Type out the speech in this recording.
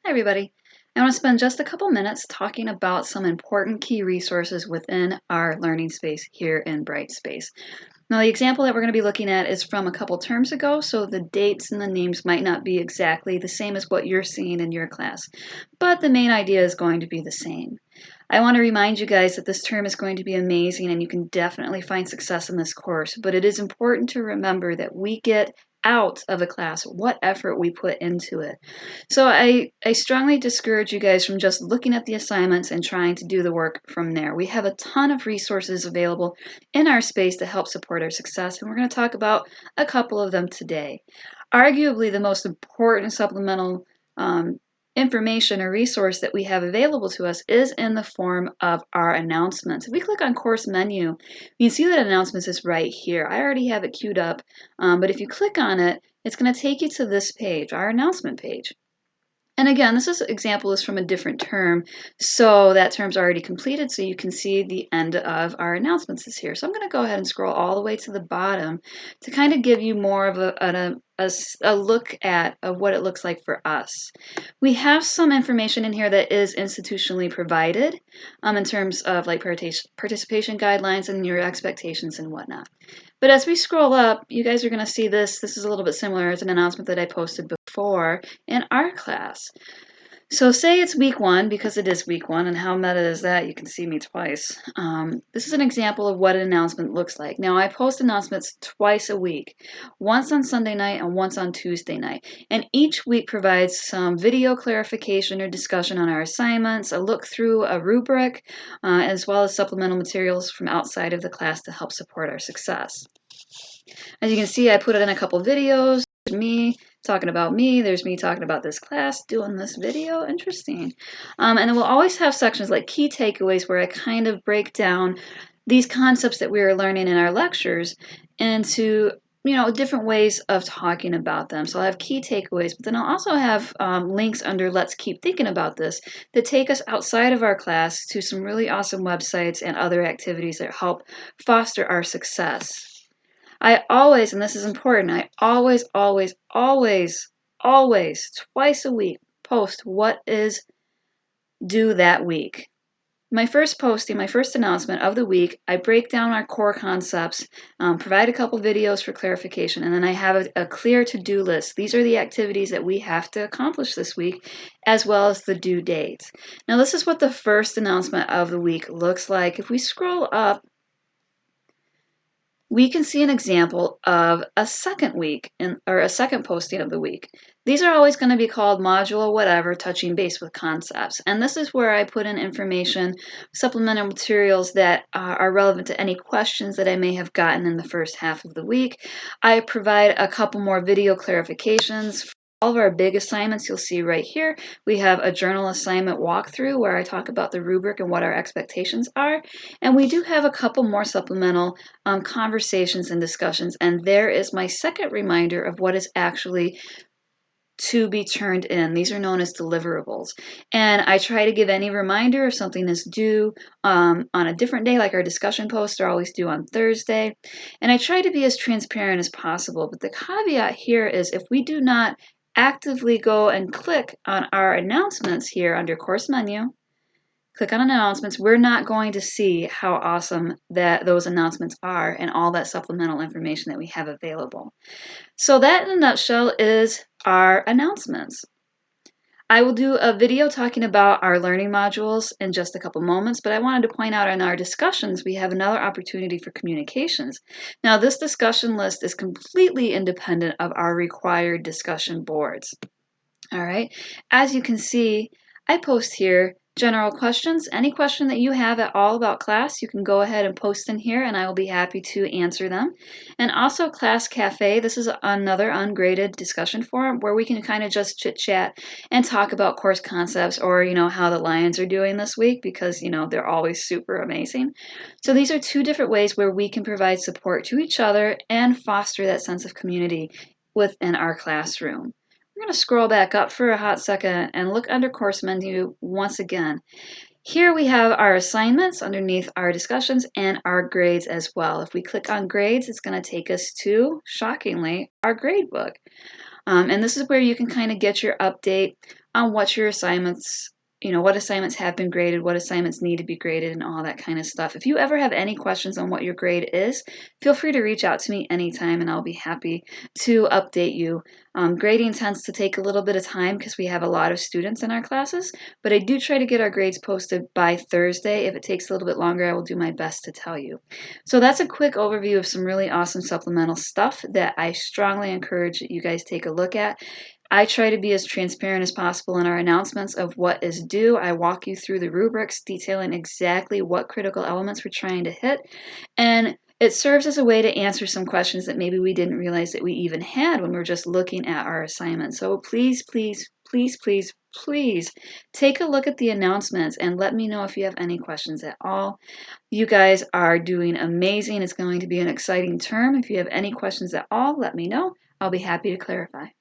Hi, everybody. I want to spend just a couple minutes talking about some important key resources within our learning space here in Brightspace. Now, the example that we're going to be looking at is from a couple terms ago, so the dates and the names might not be exactly the same as what you're seeing in your class, but the main idea is going to be the same. I want to remind you guys that this term is going to be amazing and you can definitely find success in this course, but it is important to remember that we get out of a class what effort we put into it. So I strongly discourage you guys from just looking at the assignments and trying to do the work from there. We have a ton of resources available in our space to help support our success, and we're going to talk about a couple of them today. Arguably the most important supplemental information or resource that we have available to us is in the form of our announcements. If we click on course menu, you can see that announcements is right here. I already have it queued up, but if you click on it, it's going to take you to this page, our announcement page. And again, this example is from a different term, so that term's already completed, so you can see the end of our announcements is here. So I'm going to go ahead and scroll all the way to the bottom to kind of give you more of a look at what it looks like for us. We have some information in here that is institutionally provided in terms of like participation guidelines and your expectations and whatnot. But as we scroll up, you guys are going to see this. This is a little bit similar as an announcement that I posted before in our class. So say it's week 1, because it is week 1, and how meta is that? You can see me twice. This is an example of what an announcement looks like. Now, I post announcements twice a week, once on Sunday night and once on Tuesday night. And each week provides some video clarification or discussion on our assignments, a look through a rubric, as well as supplemental materials from outside of the class to help support our success. As you can see, I put it in a couple videos. There's me talking about me. There's me talking about this class doing this video. Interesting. And then we'll always have sections like key takeaways where I kind of break down these concepts that we are learning in our lectures into different ways of talking about them. So I'll have key takeaways, but then I'll also have links under Let's Keep Thinking About This that take us outside of our class to some really awesome websites and other activities that help foster our success. I always, and this is important, I always, twice a week, post what is due that week. My first posting, my first announcement of the week, I break down our core concepts, provide a couple videos for clarification, and then I have a clear to-do list. These are the activities that we have to accomplish this week, as well as the due dates. Now, this is what the first announcement of the week looks like. If we scroll up, we can see an example of a second week or a second posting of the week. These are always going to be called module whatever, touching base with concepts. And this is where I put in information, supplemental materials that are relevant to any questions that I may have gotten in the first half of the week. I provide a couple more video clarifications. All of our big assignments you'll see right here. We have a journal assignment walkthrough where I talk about the rubric and what our expectations are. And we do have a couple more supplemental conversations and discussions. And there is my second reminder of what is actually to be turned in. These are known as deliverables. And I try to give any reminder if something is due on a different day, like our discussion posts are always due on Thursday. And I try to be as transparent as possible. But the caveat here is if we do not actively go and click on our announcements here under course menu, click on announcements, we're not going to see how awesome that those announcements are and all that supplemental information that we have available. So that in a nutshell is our announcements. I will do a video talking about our learning modules in just a couple moments, but I wanted to point out in our discussions, we have another opportunity for communications. Now, this discussion list is completely independent of our required discussion boards. All right, as you can see, I post here general questions. Any question that you have at all about class, you can go ahead and post in here and I will be happy to answer them. And also Class Cafe, this is another ungraded discussion forum where we can kind of just chit chat and talk about course concepts or, how the Lions are doing this week because, they're always super amazing. So these are two different ways where we can provide support to each other and foster that sense of community within our classroom. We're going to scroll back up for a hot second and look under course menu once again. Here we have our assignments underneath our discussions and our grades as well. If we click on grades, it's going to take us to, shockingly, our grade book. And this is where you can kind of get your update on what your assignments, what assignments have been graded, what assignments need to be graded, and all that kind of stuff. If you ever have any questions on what your grade is, feel free to reach out to me anytime and I'll be happy to update you. Grading tends to take a little bit of time because we have a lot of students in our classes, but I do try to get our grades posted by Thursday. If it takes a little bit longer, I will do my best to tell you. So that's a quick overview of some really awesome supplemental stuff that I strongly encourage that you guys take a look at. I try to be as transparent as possible in our announcements of what is due. I walk you through the rubrics detailing exactly what critical elements we're trying to hit, and it serves as a way to answer some questions that maybe we didn't realize that we even had when we were just looking at our assignment. So please, please, please, please, please take a look at the announcements and let me know if you have any questions at all. You guys are doing amazing. It's going to be an exciting term. If you have any questions at all, let me know. I'll be happy to clarify.